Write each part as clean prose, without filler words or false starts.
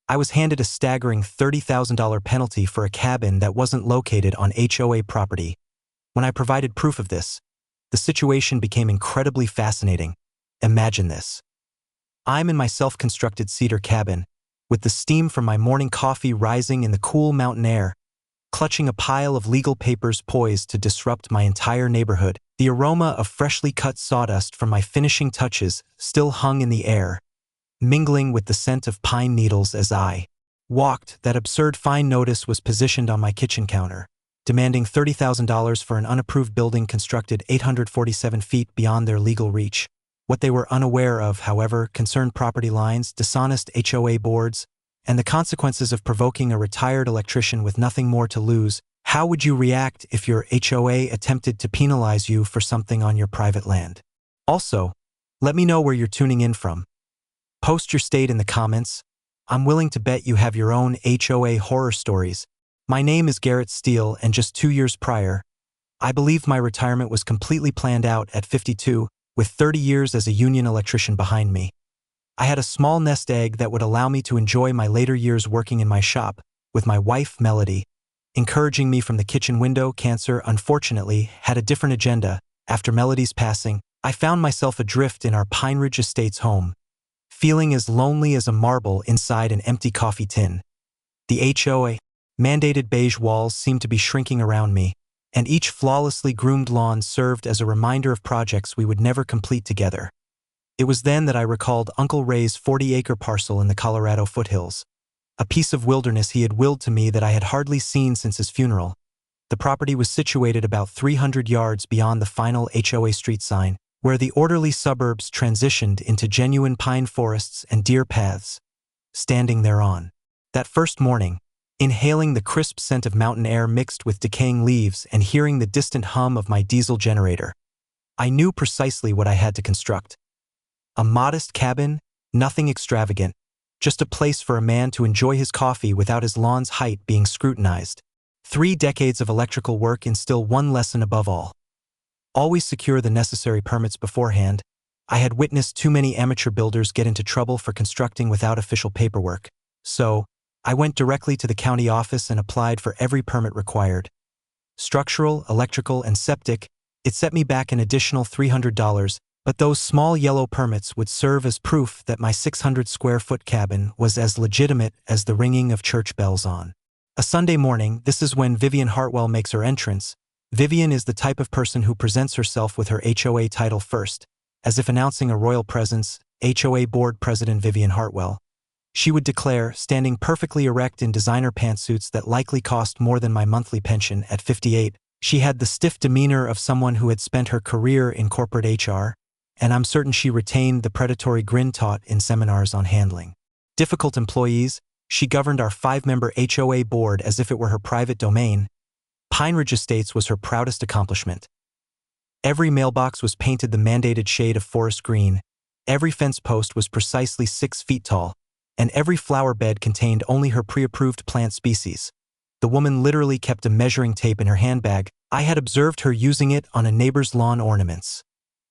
I was handed a staggering $30,000 penalty for a cabin that wasn't located on HOA property. When I provided proof of this, the situation became incredibly fascinating. Imagine this. I'm in my self-constructed cedar cabin, with the steam from my morning coffee rising in the cool mountain air, clutching a pile of legal papers poised to disrupt my entire neighborhood. The aroma of freshly cut sawdust from my finishing touches still hung in the air, mingling with the scent of pine needles as I walked. That absurd fine notice was positioned on my kitchen counter, demanding $30,000 for an unapproved building constructed 847 feet beyond their legal reach. What they were unaware of, however, concerned property lines, dishonest HOA boards, and the consequences of provoking a retired electrician with nothing more to lose. How would you react if your HOA attempted to penalize you for something on your private land? Also, let me know where you're tuning in from. Post your state in the comments. I'm willing to bet you have your own HOA horror stories. My name is Garrett Steele, and just 2 years prior, I believe my retirement was completely planned out at 52, with 30 years as a union electrician behind me. I had a small nest egg that would allow me to enjoy my later years working in my shop, with my wife, Melody, encouraging me from the kitchen window. Cancer, unfortunately, had a different agenda. After Melody's passing, I found myself adrift in our Pine Ridge Estates home, feeling as lonely as a marble inside an empty coffee tin. The HOA mandated beige walls seemed to be shrinking around me, and each flawlessly groomed lawn served as a reminder of projects we would never complete together. It was then that I recalled Uncle Ray's 40-acre parcel in the Colorado foothills, a piece of wilderness he had willed to me that I had hardly seen since his funeral. The property was situated about 300 yards beyond the final HOA street sign, where the orderly suburbs transitioned into genuine pine forests and deer paths. Standing thereon, that first morning, inhaling the crisp scent of mountain air mixed with decaying leaves and hearing the distant hum of my diesel generator, I knew precisely what I had to construct. A modest cabin, nothing extravagant, just a place for a man to enjoy his coffee without his lawn's height being scrutinized. 3 decades of electrical work instill one lesson above all. Always secure the necessary permits beforehand. I had witnessed too many amateur builders get into trouble for constructing without official paperwork, so I went directly to the county office and applied for every permit required. Structural, electrical, and septic, it set me back an additional $300, but those small yellow permits would serve as proof that my 600-square-foot cabin was as legitimate as the ringing of church bells on a Sunday morning. This is when Vivian Hartwell makes her entrance. Vivian is the type of person who presents herself with her HOA title first, as if announcing a royal presence. HOA Board President Vivian Hartwell. She would declare, standing perfectly erect in designer pantsuits that likely cost more than my monthly pension at 58. She had the stiff demeanor of someone who had spent her career in corporate HR, and I'm certain she retained the predatory grin taught in seminars on handling difficult employees. She governed our 5-member HOA board as if it were her private domain. Pine Ridge Estates was her proudest accomplishment. Every mailbox was painted the mandated shade of forest green, every fence post was precisely 6 feet tall, and every flower bed contained only her pre-approved plant species. The woman literally kept a measuring tape in her handbag. I had observed her using it on a neighbor's lawn ornaments,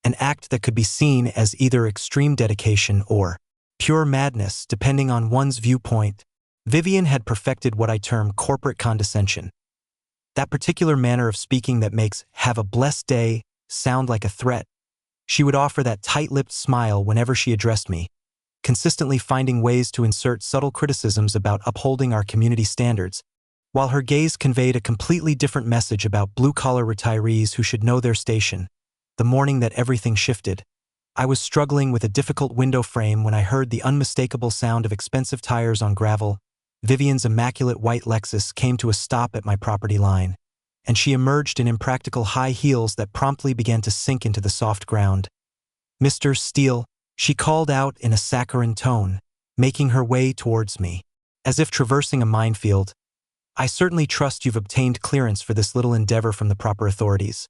an act that could be seen as either extreme dedication or pure madness, depending on one's viewpoint. Vivian had perfected what I term corporate condescension, that particular manner of speaking that makes "have a blessed day" sound like a threat. She would offer that tight-lipped smile whenever she addressed me, consistently finding ways to insert subtle criticisms about upholding our community standards, while her gaze conveyed a completely different message about blue-collar retirees who should know their station. The morning that everything shifted, I was struggling with a difficult window frame when I heard the unmistakable sound of expensive tires on gravel. Vivian's immaculate white Lexus came to a stop at my property line, and she emerged in impractical high heels that promptly began to sink into the soft ground. "Mr. Steele," she called out in a saccharine tone, making her way towards me, as if traversing a minefield. "I certainly trust you've obtained clearance for this little endeavor from the proper authorities."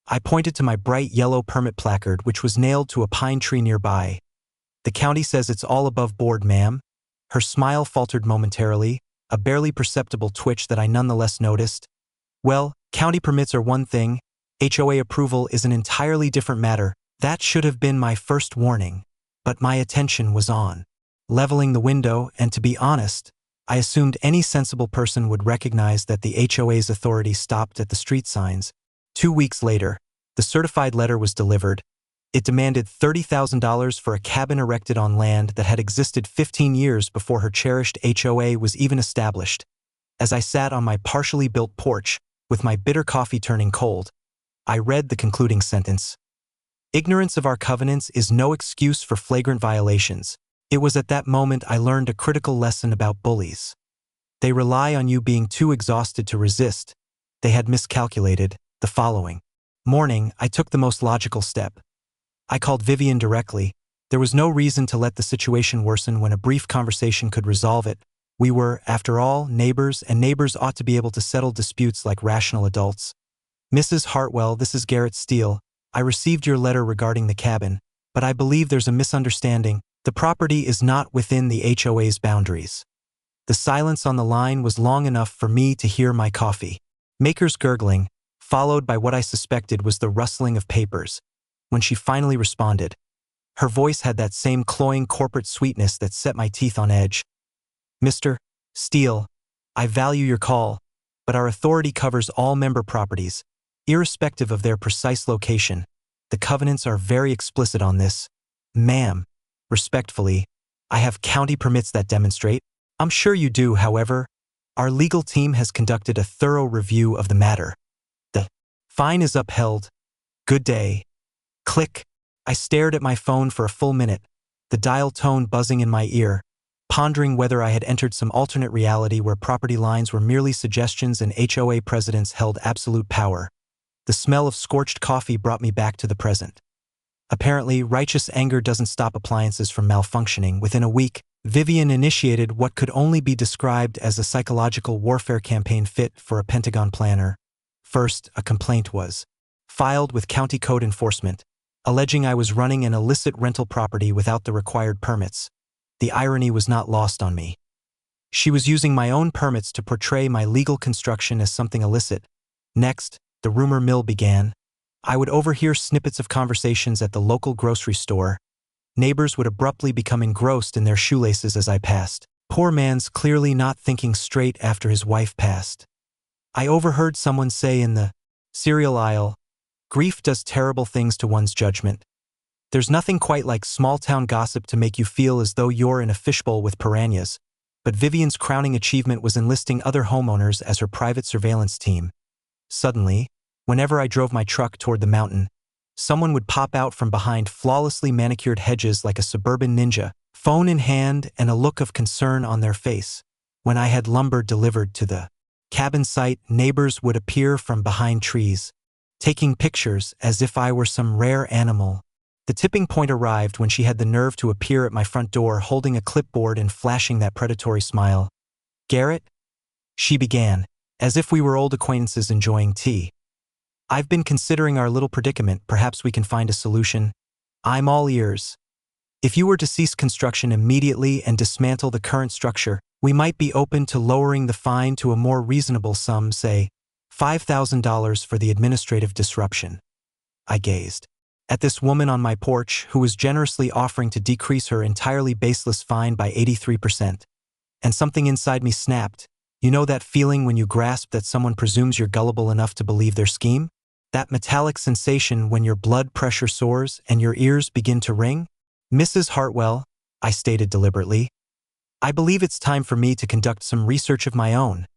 I pointed to my bright yellow permit placard, which was nailed to a pine tree nearby. "The county says it's all above board, ma'am." Her smile faltered momentarily, a barely perceptible twitch that I nonetheless noticed. "Well, county permits are one thing, HOA approval is an entirely different matter. That should have been my first warning, but my attention was on leveling the window, and to be honest, I assumed any sensible person would recognize that the HOA's authority stopped at the street signs. 2 weeks later, the certified letter was delivered. It demanded $30,000 for a cabin erected on land that had existed 15 years before her cherished HOA was even established. As I sat on my partially built porch, with my bitter coffee turning cold, I read the concluding sentence. Ignorance of our covenants is no excuse for flagrant violations. It was at that moment I learned a critical lesson about bullies. They rely on you being too exhausted to resist. They had miscalculated. The following morning, I took the most logical step. I called Vivian directly. There was no reason to let the situation worsen when a brief conversation could resolve it. We were, after all, neighbors, and neighbors ought to be able to settle disputes like rational adults. Mrs. Hartwell, this is Garrett Steele. I received your letter regarding the cabin, but I believe there's a misunderstanding. The property is not within the HOA's boundaries. The silence on the line was long enough for me to hear my coffee maker's gurgling, followed by what I suspected was the rustling of papers. When she finally responded, her voice had that same cloying corporate sweetness that set my teeth on edge. Mr. Steele, I value your call, but our authority covers all member properties, irrespective of their precise location. The covenants are very explicit on this. Ma'am, respectfully, I have county permits that demonstrate. I'm sure you do, however. Our legal team has conducted a thorough review of the matter. The fine is upheld. Good day. Click. I stared at my phone for a full minute, the dial tone buzzing in my ear, pondering whether I had entered some alternate reality where property lines were merely suggestions and HOA presidents held absolute power. The smell of scorched coffee brought me back to the present. Apparently, righteous anger doesn't stop appliances from malfunctioning. Within a week, Vivian initiated what could only be described as a psychological warfare campaign fit for a Pentagon planner. First, a complaint was filed with county code enforcement, alleging I was running an illicit rental property without the required permits. The irony was not lost on me. She was using my own permits to portray my legal construction as something illicit. Next, the rumor mill began. I would overhear snippets of conversations at the local grocery store. Neighbors would abruptly become engrossed in their shoelaces as I passed. Poor man's clearly not thinking straight after his wife passed. I overheard someone say in the cereal aisle, "Grief does terrible things to one's judgment." There's nothing quite like small-town gossip to make you feel as though you're in a fishbowl with piranhas, but Vivian's crowning achievement was enlisting other homeowners as her private surveillance team. Suddenly, whenever I drove my truck toward the mountain, someone would pop out from behind flawlessly manicured hedges like a suburban ninja, phone in hand and a look of concern on their face. When I had lumber delivered to the cabin site, neighbors would appear from behind trees, taking pictures as if I were some rare animal. The tipping point arrived when she had the nerve to appear at my front door holding a clipboard and flashing that predatory smile. "Garrett?" she began, as if we were old acquaintances enjoying tea. "I've been considering our little predicament. Perhaps we can find a solution. I'm all ears. If you were to cease construction immediately and dismantle the current structure, we might be open to lowering the fine to a more reasonable sum, say $5,000 for the administrative disruption." I gazed at this woman on my porch who was generously offering to decrease her entirely baseless fine by 83%. And something inside me snapped. You know that feeling when you grasp that someone presumes you're gullible enough to believe their scheme? That metallic sensation when your blood pressure soars and your ears begin to ring? "Mrs. Hartwell," I stated deliberately, "I believe it's time for me to conduct some research of my own."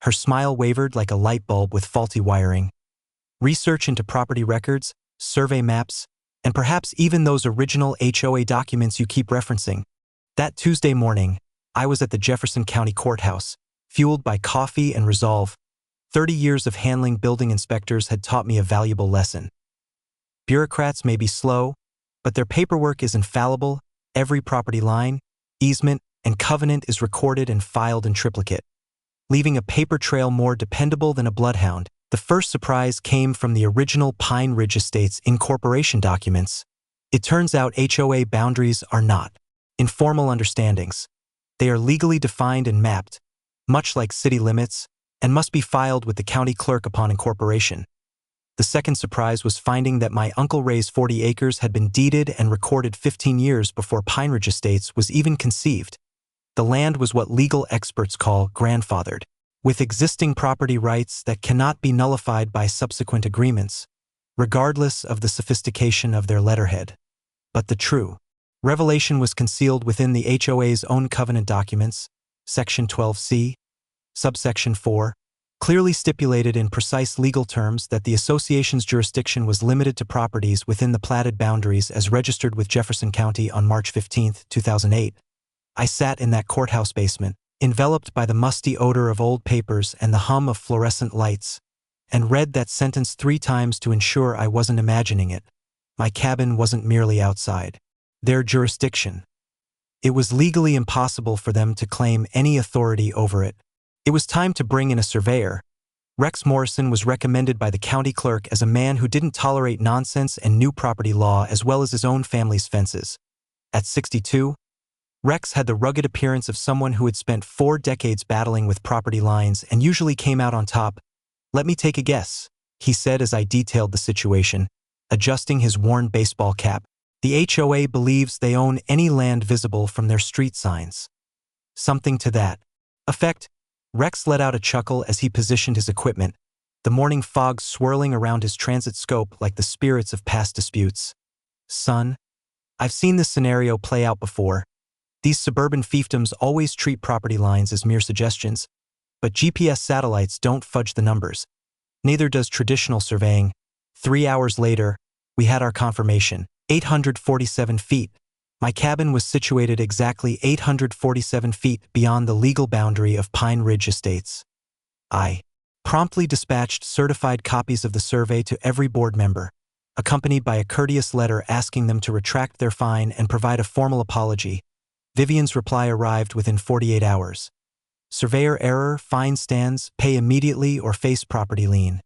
Her smile wavered like a light bulb with faulty wiring. "Research into property records, survey maps, and perhaps even those original HOA documents you keep referencing." That Tuesday morning, I was at the Jefferson County Courthouse, fueled by coffee and resolve. 30 years of handling building inspectors had taught me a valuable lesson. Bureaucrats may be slow, but their paperwork is infallible. Every property line, easement, and covenant is recorded and filed in triplicate, leaving a paper trail more dependable than a bloodhound. The first surprise came from the original Pine Ridge Estates incorporation documents. It turns out HOA boundaries are not informal understandings. They are legally defined and mapped, much like city limits, and must be filed with the county clerk upon incorporation. The second surprise was finding that my Uncle Ray's 40 acres had been deeded and recorded 15 years before Pine Ridge Estates was even conceived. The land was what legal experts call grandfathered, with existing property rights that cannot be nullified by subsequent agreements, regardless of the sophistication of their letterhead. But the true revelation was concealed within the HOA's own covenant documents, Section 12C, subsection 4, clearly stipulated in precise legal terms that the association's jurisdiction was limited to properties within the platted boundaries as registered with Jefferson County on March 15, 2008. I sat in that courthouse basement, enveloped by the musty odor of old papers and the hum of fluorescent lights, and read that sentence 3 times to ensure I wasn't imagining it. My cabin wasn't merely outside their jurisdiction. It was legally impossible for them to claim any authority over it. It was time to bring in a surveyor. Rex Morrison was recommended by the county clerk as a man who didn't tolerate nonsense and knew property law as well as his own family's fences. At 62, Rex had the rugged appearance of someone who had spent 4 decades battling with property lines and usually came out on top. "Let me take a guess," he said as I detailed the situation, adjusting his worn baseball cap. "The HOA believes they own any land visible from their street signs." Something to that effect. Rex let out a chuckle as he positioned his equipment, the morning fog swirling around his transit scope like the spirits of past disputes. "Son, I've seen this scenario play out before. These suburban fiefdoms always treat property lines as mere suggestions, but GPS satellites don't fudge the numbers. Neither does traditional surveying. 3 hours later, we had our confirmation. 847 feet. My cabin was situated exactly 847 feet beyond the legal boundary of Pine Ridge Estates. I promptly dispatched certified copies of the survey to every board member, accompanied by a courteous letter asking them to retract their fine and provide a formal apology. Vivian's reply arrived within 48 hours. "Surveyor error, fine stands, pay immediately or face property lien."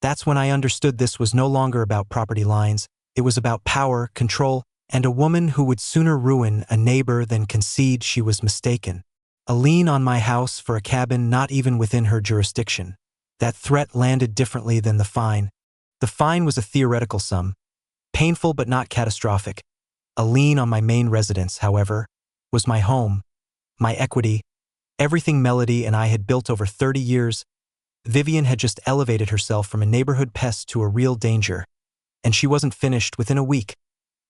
That's when I understood this was no longer about property lines. It was about power, control, and a woman who would sooner ruin a neighbor than concede she was mistaken. A lien on my house for a cabin not even within her jurisdiction. That threat landed differently than the fine. The fine was a theoretical sum, painful but not catastrophic. A lien on my main residence, however, was my home, my equity, everything Melody and I had built over 30 years. Vivian had just elevated herself from a neighborhood pest to a real danger. And she wasn't finished within a week.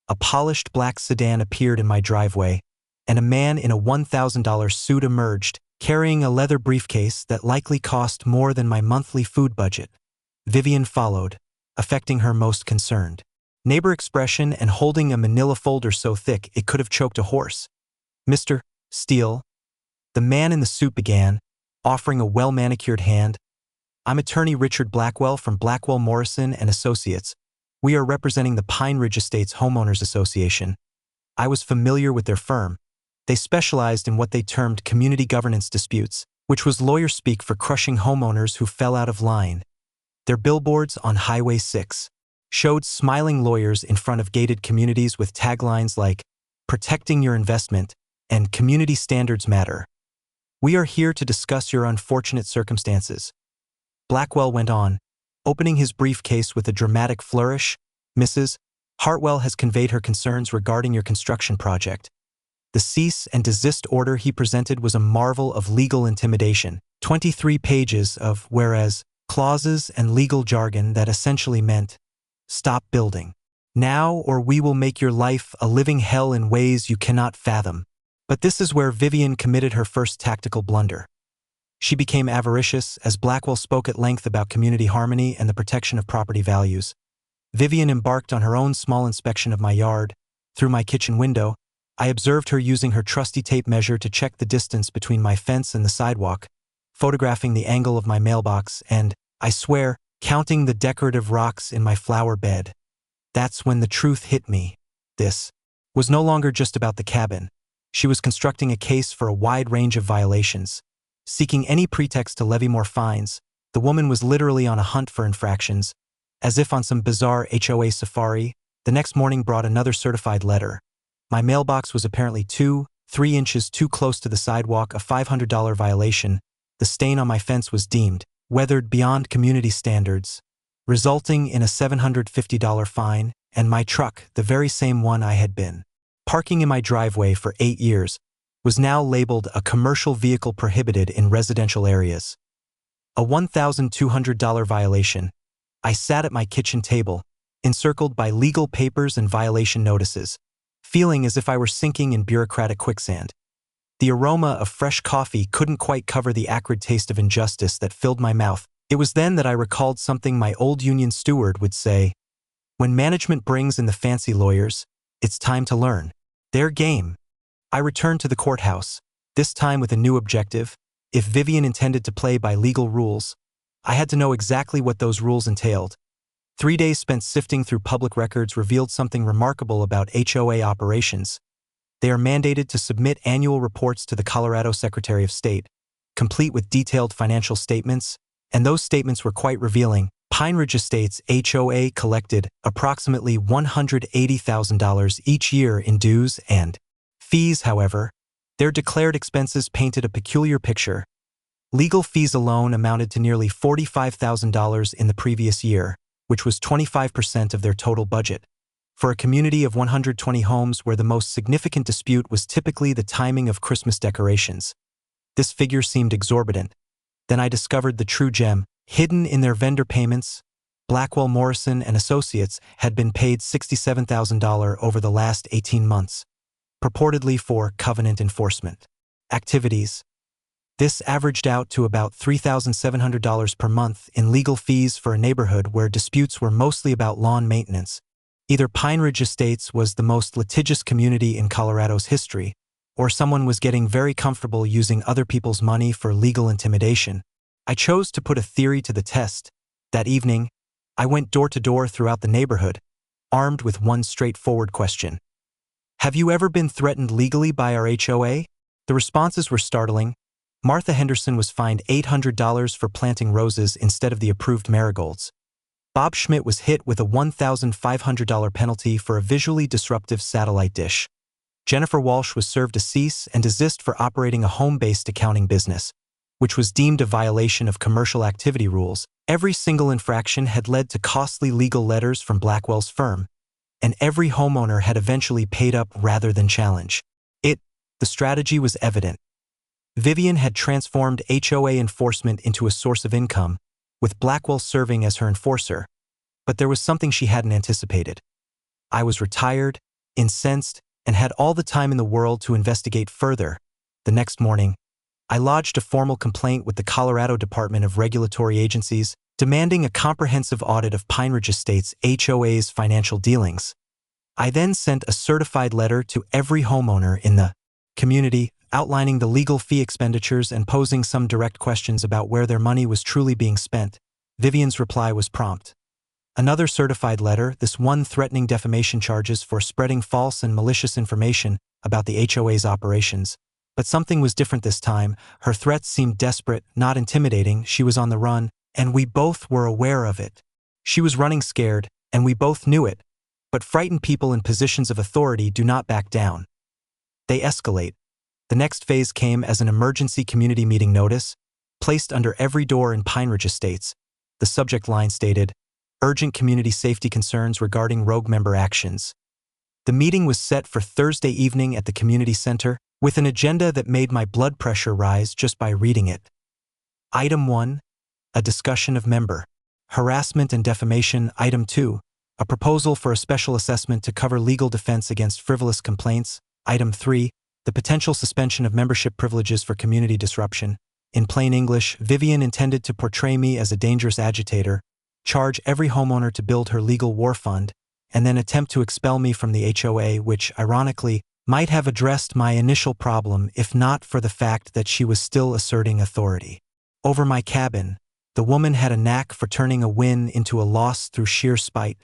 A polished black sedan appeared in my driveway, and a man in a $1,000 suit emerged, carrying a leather briefcase that likely cost more than my monthly food budget. Vivian followed, affecting her most concerned. Neighbor expression and holding a manila folder so thick it could have choked a horse. "Mr. Steele," the man in the suit began, offering a well-manicured hand. "I'm attorney Richard Blackwell from Blackwell Morrison and Associates. We are representing the Pine Ridge Estates Homeowners Association." I was familiar with their firm. They specialized in what they termed community governance disputes, which was lawyer speak for crushing homeowners who fell out of line. Their billboards on Highway 6 showed smiling lawyers in front of gated communities with taglines like "Protecting Your Investment" and "Community Standards Matter." "We are here to discuss your unfortunate circumstances," Blackwell went on, opening his briefcase with a dramatic flourish. "Mrs. Hartwell has conveyed her concerns regarding your construction project." The cease and desist order he presented was a marvel of legal intimidation. 23 pages of whereas clauses and legal jargon that essentially meant, "Stop building now or we will make your life a living hell in ways you cannot fathom." But this is where Vivian committed her first tactical blunder. She became avaricious as Blackwell spoke at length about community harmony and the protection of property values. Vivian embarked on her own small inspection of my yard. Through my kitchen window, I observed her using her trusty tape measure to check the distance between my fence and the sidewalk, photographing the angle of my mailbox and, I swear, counting the decorative rocks in my flower bed. That's when the truth hit me. This was no longer just about the cabin. She was constructing a case for a wide range of violations. Seeking any pretext to levy more fines, the woman was literally on a hunt for infractions. As if on some bizarre HOA safari, the next morning brought another certified letter. My mailbox was apparently 2-3 inches too close to the sidewalk, a $500 violation. The stain on my fence was deemed weathered beyond community standards. resulting in a $750 fine, and my truck, the very same one I had been parking in my driveway for 8 years, was now labeled a commercial vehicle prohibited in residential areas. A $1,200 violation. I sat at my kitchen table, encircled by legal papers and violation notices, feeling as if I were sinking in bureaucratic quicksand. The aroma of fresh coffee couldn't quite cover the acrid taste of injustice that filled my mouth. It was then that I recalled something my old union steward would say: "When management brings in the fancy lawyers, it's time to learn their game." I returned to the courthouse, this time with a new objective. If Vivian intended to play by legal rules, I had to know exactly what those rules entailed. 3 days spent sifting through public records revealed something remarkable about HOA operations. They are mandated to submit annual reports to the Colorado Secretary of State, complete with detailed financial statements, and those statements were quite revealing. Pine Ridge Estates HOA collected approximately $180,000 each year in dues and fees. However, their declared expenses painted a peculiar picture. Legal fees alone amounted to nearly $45,000 in the previous year, which was 25% of their total budget. For a community of 120 homes where the most significant dispute was typically the timing of Christmas decorations, this figure seemed exorbitant. Then I discovered the true gem. Hidden in their vendor payments, Blackwell Morrison and Associates had been paid $67,000 over the last 18 months, purportedly for covenant enforcement activities. This averaged out to about $3,700 per month in legal fees for a neighborhood where disputes were mostly about lawn maintenance. Either Pine Ridge Estates was the most litigious community in Colorado's history, or someone was getting very comfortable using other people's money for legal intimidation. I chose to put a theory to the test. That evening, I went door to door throughout the neighborhood, armed with one straightforward question: "Have you ever been threatened legally by our HOA?" The responses were startling. Martha Henderson was fined $800 for planting roses instead of the approved marigolds. Bob Schmidt was hit with a $1,500 penalty for a visually disruptive satellite dish. Jennifer Walsh was served a cease and desist for operating a home-based accounting business, which was deemed a violation of commercial activity rules. Every single infraction had led to costly legal letters from Blackwell's firm, and every homeowner had eventually paid up rather than challenge it. The strategy was evident. Vivian had transformed HOA enforcement into a source of income, with Blackwell serving as her enforcer. But there was something she hadn't anticipated. I was retired, incensed, and had all the time in the world to investigate further. The next morning, I lodged a formal complaint with the Colorado Department of Regulatory Agencies, demanding a comprehensive audit of Pine Ridge Estates HOA's financial dealings. I then sent a certified letter to every homeowner in the community, outlining the legal fee expenditures and posing some direct questions about where their money was truly being spent. Vivian's reply was prompt. Another certified letter, this one threatening defamation charges for spreading false and malicious information about the HOA's operations. But something was different this time. Her threats seemed desperate, not intimidating. She was on the run, and we both were aware of it. She was running scared, and we both knew it. But frightened people in positions of authority do not back down. They escalate. The next phase came as an emergency community meeting notice, placed under every door in Pine Ridge Estates. The subject line stated, "Urgent community safety concerns regarding rogue member actions." The meeting was set for Thursday evening at the community center, with an agenda that made my blood pressure rise just by reading it. Item 1, a discussion of member harassment and defamation. Item 2, a proposal for a special assessment to cover legal defense against frivolous complaints. Item 3, the potential suspension of membership privileges for community disruption. In plain English, Vivian intended to portray me as a dangerous agitator, charge every homeowner to build her legal war fund, and then attempt to expel me from the HOA, which, ironically, might have addressed my initial problem if not for the fact that she was still asserting authority over my cabin. The woman had a knack for turning a win into a loss through sheer spite.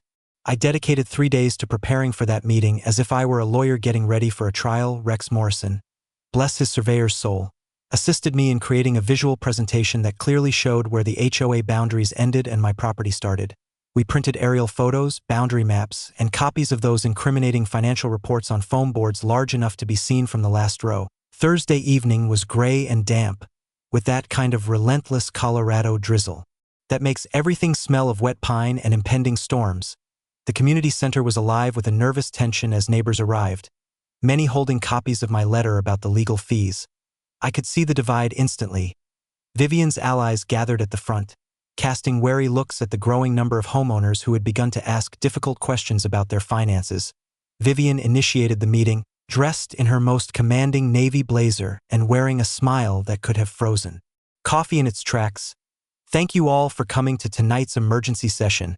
I dedicated 3 days to preparing for that meeting as if I were a lawyer getting ready for a trial. Rex Morrison, bless his surveyor's soul, assisted me in creating a visual presentation that clearly showed where the HOA boundaries ended and my property started. We printed aerial photos, boundary maps, and copies of those incriminating financial reports on foam boards large enough to be seen from the last row. Thursday evening was gray and damp, with that kind of relentless Colorado drizzle. that makes everything smell of wet pine and impending storms. The community center was alive with a nervous tension as neighbors arrived, many holding copies of my letter about the legal fees. I could see the divide instantly. Vivian's allies gathered at the front, casting wary looks at the growing number of homeowners who had begun to ask difficult questions about their finances. Vivian initiated the meeting, dressed in her most commanding navy blazer and wearing a smile that could have frozen. Coffee in its tracks. Thank you all for coming to tonight's emergency session.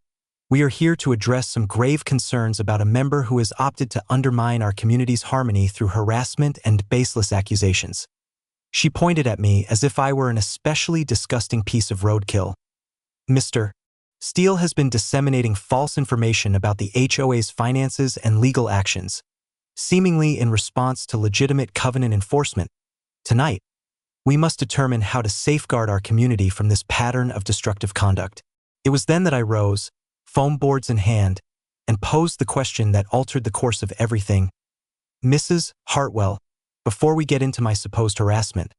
We are here to address some grave concerns about a member who has opted to undermine our community's harmony through harassment and baseless accusations. She pointed at me as if I were an especially disgusting piece of roadkill. Mr. Steele has been disseminating false information about the HOA's finances and legal actions, seemingly in response to legitimate covenant enforcement. Tonight, we must determine how to safeguard our community from this pattern of destructive conduct. It was then that I rose, foam boards in hand, and posed the question that altered the course of everything. Mrs. Hartwell, before we get into my supposed harassment,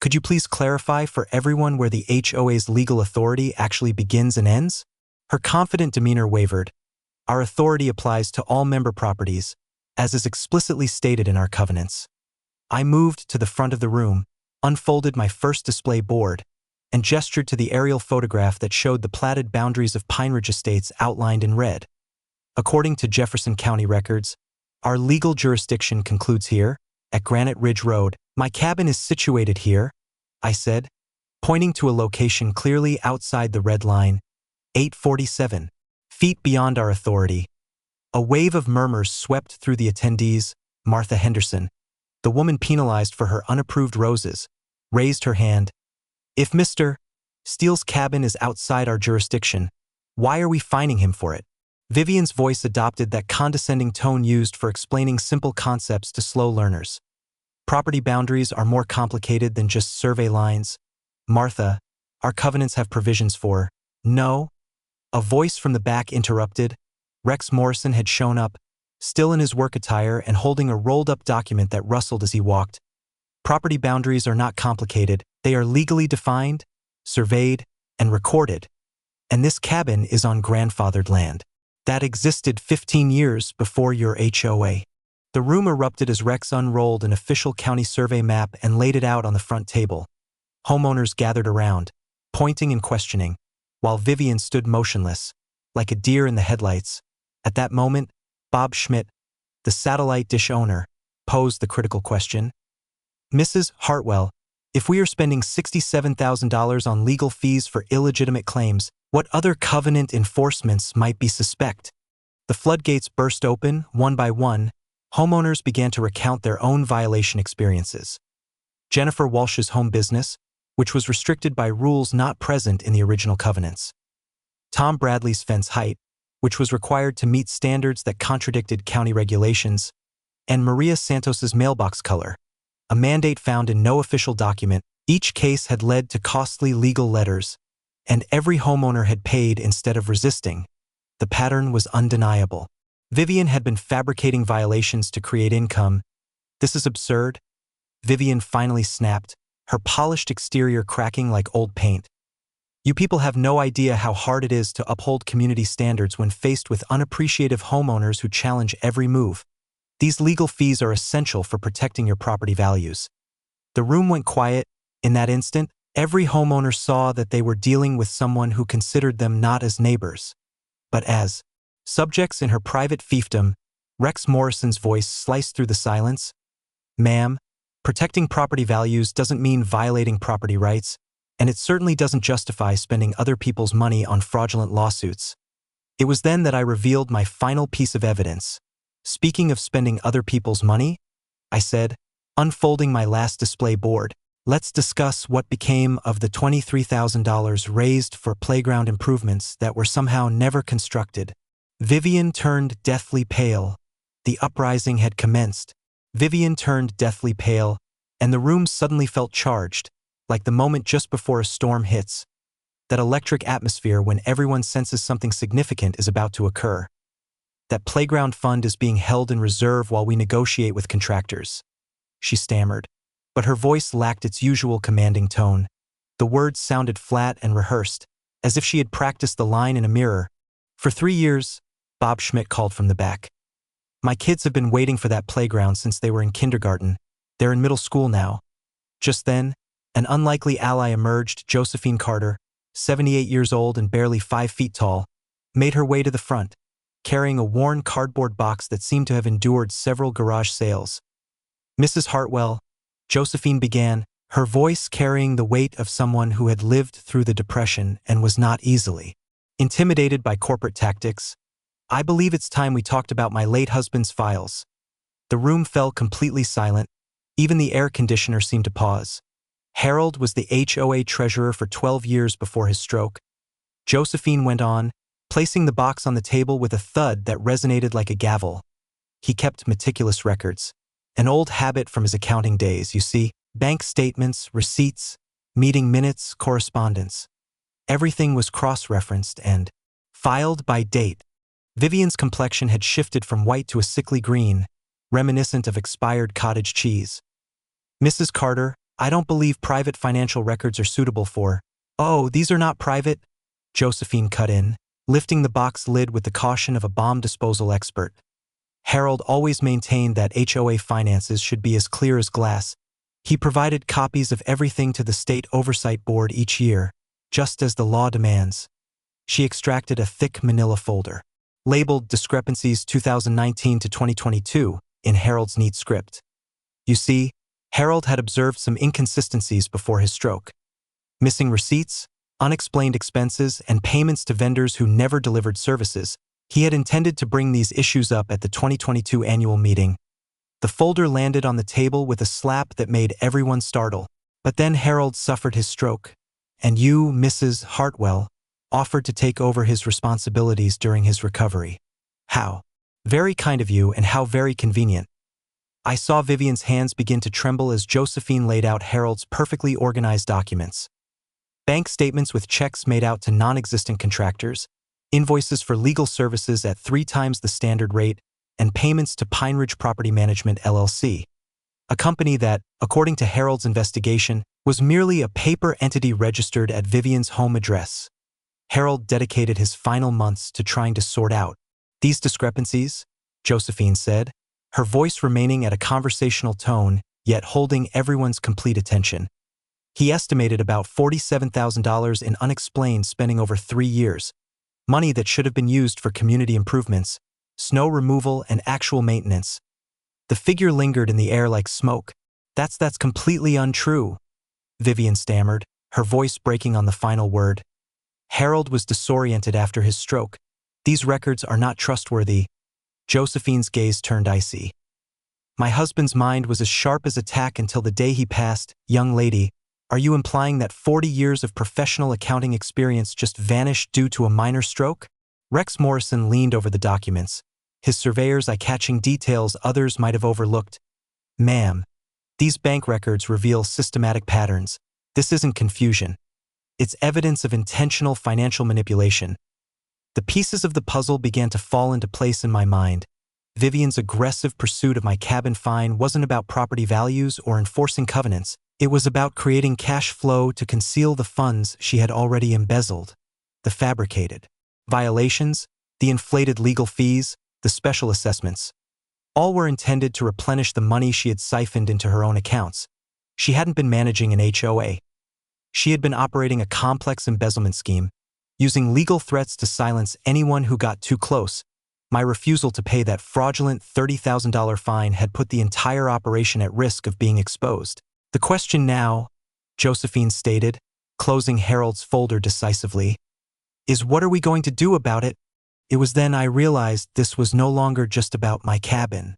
could you please clarify for everyone where the HOA's legal authority actually begins and ends? Her confident demeanor wavered. Our authority applies to all member properties, as is explicitly stated in our covenants. I moved to the front of the room, unfolded my first display board, and gestured to the aerial photograph that showed the platted boundaries of Pine Ridge Estates outlined in red. According to Jefferson County records, our legal jurisdiction concludes here, at Granite Ridge Road. My cabin is situated here, I said, pointing to a location clearly outside the red line, 847 feet beyond our authority. A wave of murmurs swept through the attendees. Martha Henderson, the woman penalized for her unapproved roses, raised her hand. If Mr. Steele's cabin is outside our jurisdiction, why are we fining him for it? Vivian's voice adopted that condescending tone used for explaining simple concepts to slow learners. Property boundaries are more complicated than just survey lines. Martha, our covenants have provisions for. No. A voice from the back interrupted. Rex Morrison had shown up, still in his work attire and holding a rolled-up document that rustled as he walked. Property boundaries are not complicated. They are legally defined, surveyed, and recorded. And this cabin is on grandfathered land that existed 15 years before your HOA. The room erupted as Rex unrolled an official county survey map and laid it out on the front table. Homeowners gathered around, pointing and questioning, while Vivian stood motionless, like a deer in the headlights. At that moment, Bob Schmidt, the satellite dish owner, posed the critical question. Mrs. Hartwell, if we are spending $67,000 on legal fees for illegitimate claims, what other covenant enforcements might be suspect? The floodgates burst open, one by one. Homeowners began to recount their own violation experiences. Jennifer Walsh's home business, which was restricted by rules not present in the original covenants. Tom Bradley's fence height, which was required to meet standards that contradicted county regulations. And Maria Santos's mailbox color, a mandate found in no official document. Each case had led to costly legal letters, and every homeowner had paid instead of resisting. The pattern was undeniable. Vivian had been fabricating violations to create income. This is absurd. Vivian finally snapped, her polished exterior cracking like old paint. You people have no idea how hard it is to uphold community standards when faced with unappreciative homeowners who challenge every move. These legal fees are essential for protecting your property values. The room went quiet. In that instant, every homeowner saw that they were dealing with someone who considered them not as neighbors, but as subjects in her private fiefdom. Rex Morrison's voice sliced through the silence. Ma'am, protecting property values doesn't mean violating property rights, and it certainly doesn't justify spending other people's money on fraudulent lawsuits. It was then that I revealed my final piece of evidence. Speaking of spending other people's money, I said, unfolding my last display board, let's discuss what became of the $23,000 raised for playground improvements that were somehow never constructed. Vivian turned deathly pale. The uprising had commenced. Vivian turned deathly pale, and the room suddenly felt charged, like the moment just before a storm hits. That electric atmosphere when everyone senses something significant is about to occur. That playground fund is being held in reserve while we negotiate with contractors. She stammered, but her voice lacked its usual commanding tone. The words sounded flat and rehearsed. as if she had practiced the line in a mirror. "For 3 years," Bob Schmidt called from the back. "My kids have been waiting for that playground since they were in kindergarten. They're in middle school now." Just then, an unlikely ally emerged. Josephine Carter, 78 years old and barely 5 feet tall, made her way to the front, carrying a worn cardboard box that seemed to have endured several garage sales. "Mrs. Hartwell," Josephine began, her voice carrying the weight of someone who had lived through the Depression and was not easily intimidated by corporate tactics, "I believe it's time we talked about my late husband's files." The room fell completely silent. Even the air conditioner seemed to pause. Harold was the HOA treasurer for 12 years before his stroke. Josephine went on, placing the box on the table with a thud that resonated like a gavel. "He kept meticulous records. An old habit from his accounting days, you see. Bank statements, receipts, meeting minutes, correspondence. Everything was cross-referenced and filed by date." Vivian's complexion had shifted from white to a sickly green, reminiscent of expired cottage cheese. "Mrs. Carter, I don't believe private financial records are suitable for—" "Oh, these are not private," Josephine cut in, lifting the box lid with the caution of a bomb disposal expert. Harold always maintained that HOA finances should be as clear as glass. He provided copies of everything to the State Oversight Board each year, just as the law demands. She extracted a thick manila folder, labeled Discrepancies 2019 to 2022, in Harold's neat script. You see, Harold had observed some inconsistencies before his stroke. Missing receipts, unexplained expenses, and payments to vendors who never delivered services. He had intended to bring these issues up at the 2022 annual meeting. The folder landed on the table with a slap that made everyone startle. But then Harold suffered his stroke, and you, Mrs. Hartwell, offered to take over his responsibilities during his recovery. How very kind of you, and how very convenient. I saw Vivian's hands begin to tremble as Josephine laid out Harold's perfectly organized documents. Bank statements with checks made out to non-existent contractors, invoices for legal services at 3 times the standard rate, and payments to Pine Ridge Property Management LLC, a company that, according to Harold's investigation, was merely a paper entity registered at Vivian's home address. Harold dedicated his final months to trying to sort out these discrepancies, Josephine said, her voice remaining at a conversational tone, yet holding everyone's complete attention. He estimated about $47,000 in unexplained spending over 3 years, money that should have been used for community improvements, snow removal, and actual maintenance. The figure lingered in the air like smoke. That's completely untrue," Vivian stammered, her voice breaking on the final word. Harold was disoriented after his stroke. "These records are not trustworthy." Josephine's gaze turned icy. "My husband's mind was as sharp as a tack until the day he passed. Young lady, are you implying that 40 years of professional accounting experience just vanished due to a minor stroke?" Rex Morrison leaned over the documents, his surveyor's eye-catching details others might have overlooked. "Ma'am, these bank records reveal systematic patterns. This isn't confusion. It's evidence of intentional financial manipulation." The pieces of the puzzle began to fall into place in my mind. Vivian's aggressive pursuit of my cabin fine wasn't about property values or enforcing covenants. It was about creating cash flow to conceal the funds she had already embezzled. The fabricated violations, the inflated legal fees, the special assessments. All were intended to replenish the money she had siphoned into her own accounts. She hadn't been managing an HOA. She had been operating a complex embezzlement scheme, using legal threats to silence anyone who got too close. My refusal to pay that fraudulent $30,000 fine had put the entire operation at risk of being exposed. "The question now," Josephine stated, closing Harold's folder decisively, "is what are we going to do about it?" It was then I realized this was no longer just about my cabin.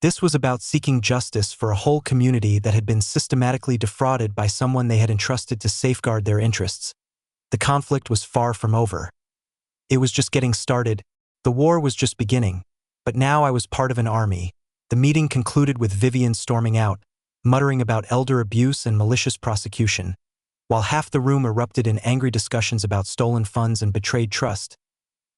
This was about seeking justice for a whole community that had been systematically defrauded by someone they had entrusted to safeguard their interests. The conflict was far from over. It was just getting started. The war was just beginning. But now I was part of an army. The meeting concluded with Vivian storming out, muttering about elder abuse and malicious prosecution, while half the room erupted in angry discussions about stolen funds and betrayed trust.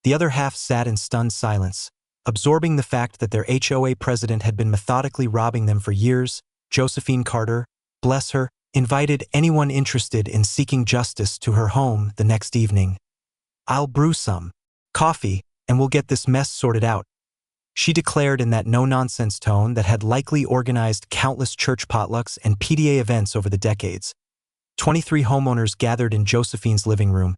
The other half sat in stunned silence, absorbing the fact that their HOA president had been methodically robbing them for years. Josephine Carter, bless her, invited anyone interested in seeking justice to her home the next evening. I'll brew some coffee, and we'll get this mess sorted out," she declared in that no-nonsense tone that had likely organized countless church potlucks and PTA events over the decades. 23 homeowners gathered in Josephine's living room,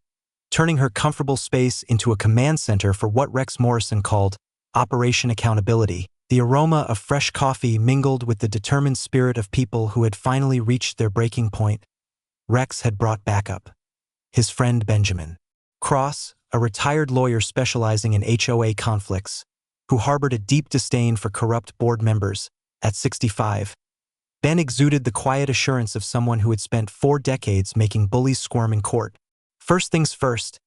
turning her comfortable space into a command center for what Rex Morrison called Operation Accountability. The aroma of fresh coffee mingled with the determined spirit of people who had finally reached their breaking point. Rex had brought backup. His friend Benjamin Cross, a retired lawyer specializing in HOA conflicts, who harbored a deep disdain for corrupt board members. At 65, Ben exuded the quiet assurance of someone who had spent 4 decades making bullies squirm in court. "First things first,"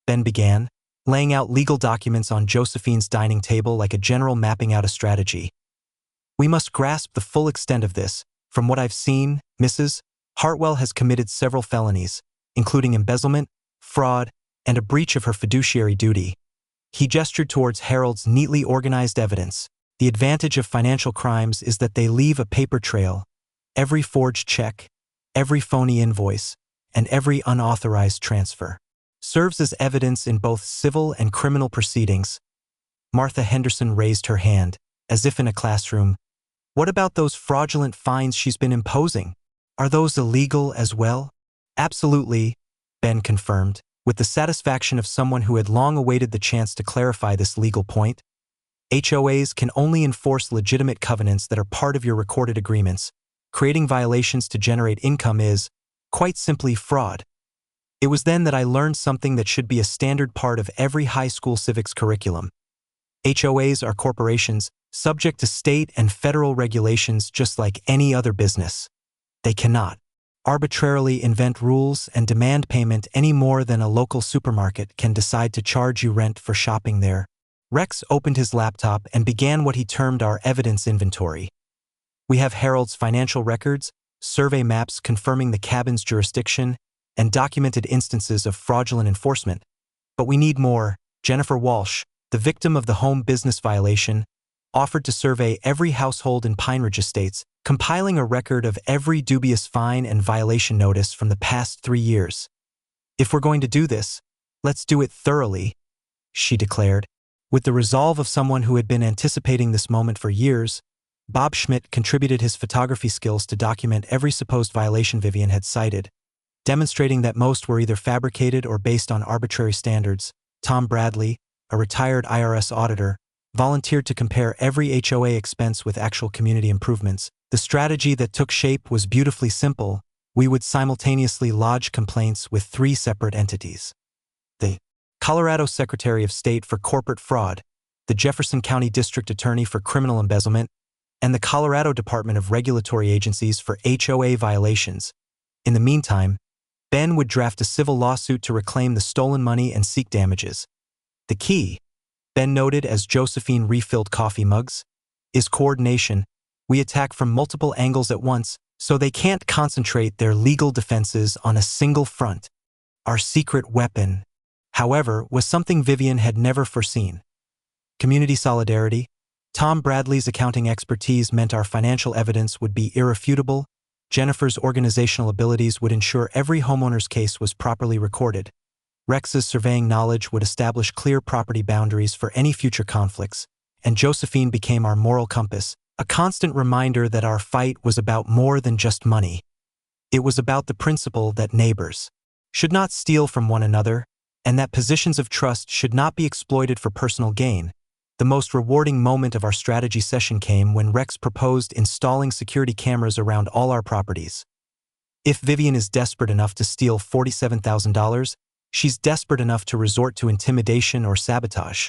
Ben began, laying out legal documents on Josephine's dining table like a general mapping out a strategy. "We must grasp the full extent of this. From what I've seen, Mrs. Hartwell has committed several felonies, including embezzlement, fraud, and a breach of her fiduciary duty." He gestured towards Harold's neatly organized evidence. "The advantage of financial crimes is that they leave a paper trail. Every forged check, every phony invoice, and every unauthorized transfer serves as evidence in both civil and criminal proceedings." Martha Henderson raised her hand, as if in a classroom. "What about those fraudulent fines she's been imposing? Are those illegal as well?" "Absolutely," Ben confirmed, with the satisfaction of someone who had long awaited the chance to clarify this legal point. HOAs can only enforce legitimate covenants that are part of your recorded agreements. Creating violations to generate income is, quite simply, fraud. It was then that I learned something that should be a standard part of every high school civics curriculum. HOAs are corporations, subject to state and federal regulations just like any other business. They cannot arbitrarily invent rules and demand payment any more than a local supermarket can decide to charge you rent for shopping there. Rex opened his laptop and began what he termed our evidence inventory. "We have Harold's financial records, survey maps confirming the cabin's jurisdiction, and documented instances of fraudulent enforcement. But we need more." Jennifer Walsh, the victim of the home business violation, offered to survey every household in Pine Ridge Estates, compiling a record of every dubious fine and violation notice from the past 3 years. "If we're going to do this, let's do it thoroughly," she declared. With the resolve of someone who had been anticipating this moment for years, Bob Schmidt contributed his photography skills to document every supposed violation Vivian had cited, demonstrating that most were either fabricated or based on arbitrary standards. Tom Bradley, a retired IRS auditor, volunteered to compare every HOA expense with actual community improvements. The strategy that took shape was beautifully simple. We would simultaneously lodge complaints with 3 separate entities: the Colorado Secretary of State for Corporate Fraud, the Jefferson County District Attorney for Criminal Embezzlement, and the Colorado Department of Regulatory Agencies for HOA violations. In the meantime, Ben would draft a civil lawsuit to reclaim the stolen money and seek damages. "The key," Ben noted as Josephine refilled coffee mugs, "is coordination. We attack from multiple angles at once, so they can't concentrate their legal defenses on a single front." Our secret weapon, however, was something Vivian had never foreseen: community solidarity. Tom Bradley's accounting expertise meant our financial evidence would be irrefutable. Jennifer's organizational abilities would ensure every homeowner's case was properly recorded. Rex's surveying knowledge would establish clear property boundaries for any future conflicts, and Josephine became our moral compass, a constant reminder that our fight was about more than just money. It was about the principle that neighbors should not steal from one another, and that positions of trust should not be exploited for personal gain. The most rewarding moment of our strategy session came when Rex proposed installing security cameras around all our properties. If Vivian is desperate enough to steal $47,000, she's desperate enough to resort to intimidation or sabotage,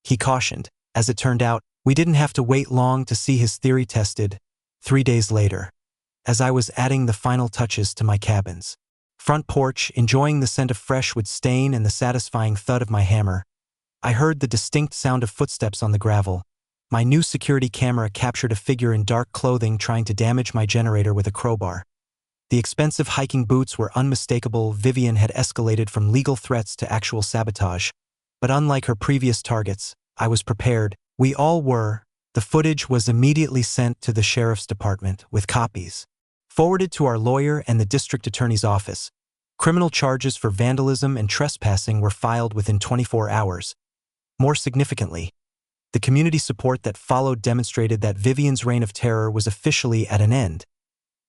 he cautioned. As it turned out, we didn't have to wait long to see his theory tested. 3 days later, as I was adding the final touches to my cabin's front porch, enjoying the scent of fresh wood stain and the satisfying thud of my hammer, I heard the distinct sound of footsteps on the gravel. My new security camera captured a figure in dark clothing trying to damage my generator with a crowbar. The expensive hiking boots were unmistakable. Vivian had escalated from legal threats to actual sabotage. But unlike her previous targets, I was prepared. We all were. The footage was immediately sent to the sheriff's department, with copies forwarded to our lawyer and the district attorney's office. Criminal charges for vandalism and trespassing were filed within 24 hours. More significantly, the community support that followed demonstrated that Vivian's reign of terror was officially at an end.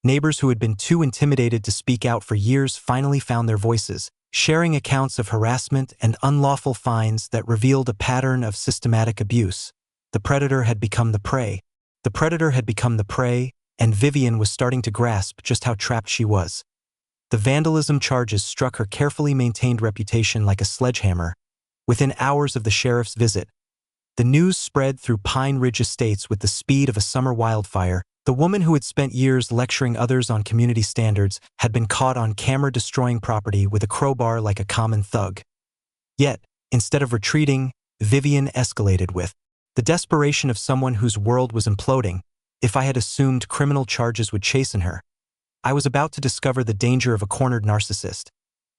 Neighbors who had been too intimidated to speak out for years finally found their voices, sharing accounts of harassment and unlawful fines that revealed a pattern of systematic abuse. The predator had become the prey. The predator had become the prey, and Vivian was starting to grasp just how trapped she was. The vandalism charges struck her carefully maintained reputation like a sledgehammer. Within hours of the sheriff's visit, the news spread through Pine Ridge Estates with the speed of a summer wildfire. The woman who had spent years lecturing others on community standards had been caught on camera destroying property with a crowbar like a common thug. Yet, instead of retreating, Vivian escalated with the desperation of someone whose world was imploding. If I had assumed criminal charges would chasten her, I was about to discover the danger of a cornered narcissist.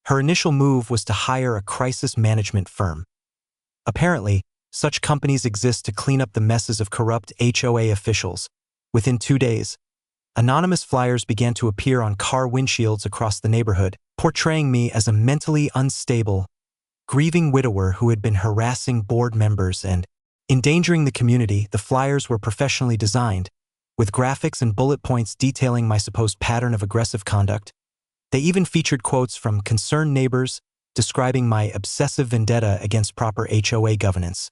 Her initial move was to hire a crisis management firm. Apparently, such companies exist to clean up the messes of corrupt HOA officials. Within 2 days, anonymous flyers began to appear on car windshields across the neighborhood, portraying me as a mentally unstable, grieving widower who had been harassing board members and endangering the community. The flyers were professionally designed, with graphics and bullet points detailing my supposed pattern of aggressive conduct. They even featured quotes from concerned neighbors describing my obsessive vendetta against proper HOA governance.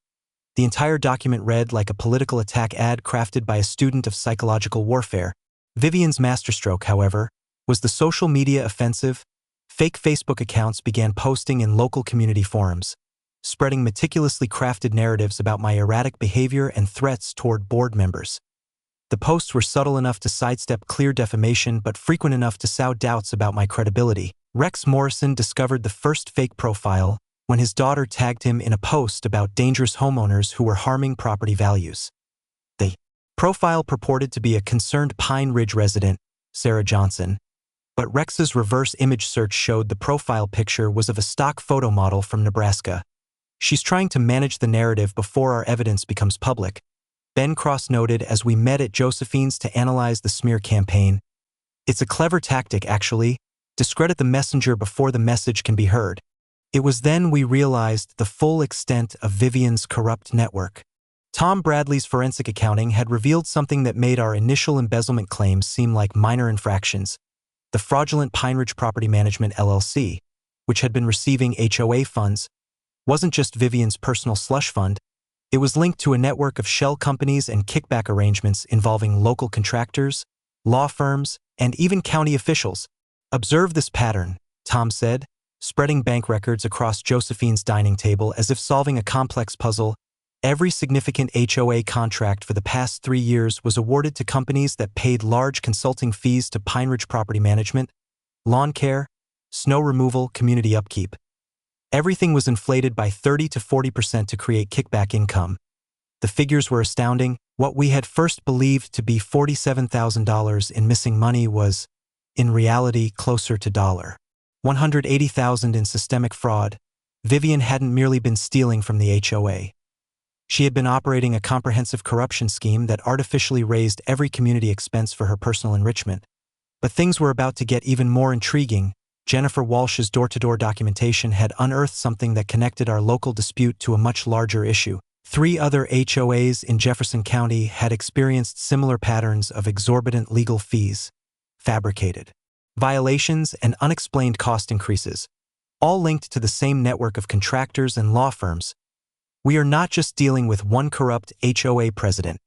The entire document read like a political attack ad crafted by a student of psychological warfare. Vivian's masterstroke, however, was the social media offensive. Fake Facebook accounts began posting in local community forums, spreading meticulously crafted narratives about my erratic behavior and threats toward board members. The posts were subtle enough to sidestep clear defamation but frequent enough to sow doubts about my credibility. Rex Morrison discovered the first fake profile when his daughter tagged him in a post about dangerous homeowners who were harming property values. The profile purported to be a concerned Pine Ridge resident, Sarah Johnson, but Rex's reverse image search showed the profile picture was of a stock photo model from Nebraska. She's trying to manage the narrative before our evidence becomes public, Ben Cross noted as we met at Josephine's to analyze the smear campaign. It's a clever tactic, actually. Discredit the messenger before the message can be heard. It was then we realized the full extent of Vivian's corrupt network. Tom Bradley's forensic accounting had revealed something that made our initial embezzlement claims seem like minor infractions. The fraudulent Pine Ridge Property Management LLC, which had been receiving HOA funds, wasn't just Vivian's personal slush fund. It was linked to a network of shell companies and kickback arrangements involving local contractors, law firms, and even county officials. Observe this pattern, Tom said, spreading bank records across Josephine's dining table as if solving a complex puzzle. Every significant HOA contract for the past 3 years was awarded to companies that paid large consulting fees to Pine Ridge Property Management, lawn care, snow removal, community upkeep. Everything was inflated by 30 to 40% to create kickback income. The figures were astounding. What we had first believed to be $47,000 in missing money was, in reality, closer to $180,000 in systemic fraud. Vivian hadn't merely been stealing from the HOA. She had been operating a comprehensive corruption scheme that artificially raised every community expense for her personal enrichment. But things were about to get even more intriguing. Jennifer Walsh's door-to-door documentation had unearthed something that connected our local dispute to a much larger issue. 3 other HOAs in Jefferson County had experienced similar patterns of exorbitant legal fees, fabricated violations, and unexplained cost increases, all linked to the same network of contractors and law firms. We are not just dealing with one corrupt HOA president,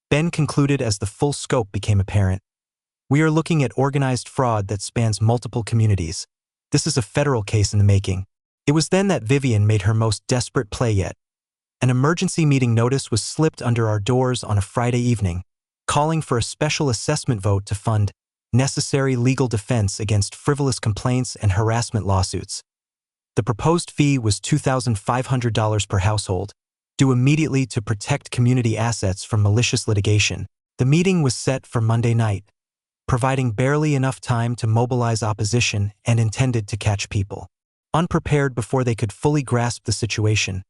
Ben concluded as the full scope became apparent. We are looking at organized fraud that spans multiple communities. This is a federal case in the making. It was then that Vivian made her most desperate play yet. An emergency meeting notice was slipped under our doors on a Friday evening, calling for a special assessment vote to fund necessary legal defense against frivolous complaints and harassment lawsuits. The proposed fee was $2,500 per household, due immediately to protect community assets from malicious litigation. The meeting was set for Monday night, providing barely enough time to mobilize opposition and intended to catch people unprepared before they could fully grasp the situation.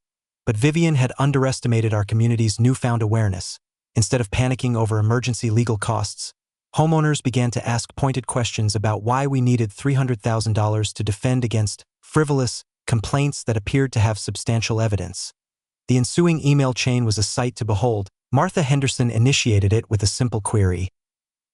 But Vivian had underestimated our community's newfound awareness. Instead of panicking over emergency legal costs, Homeowners began to ask pointed questions about why we needed $300,000 to defend against frivolous complaints that appeared to have substantial evidence. The ensuing email chain was a sight to behold. Martha Henderson initiated it with a simple query.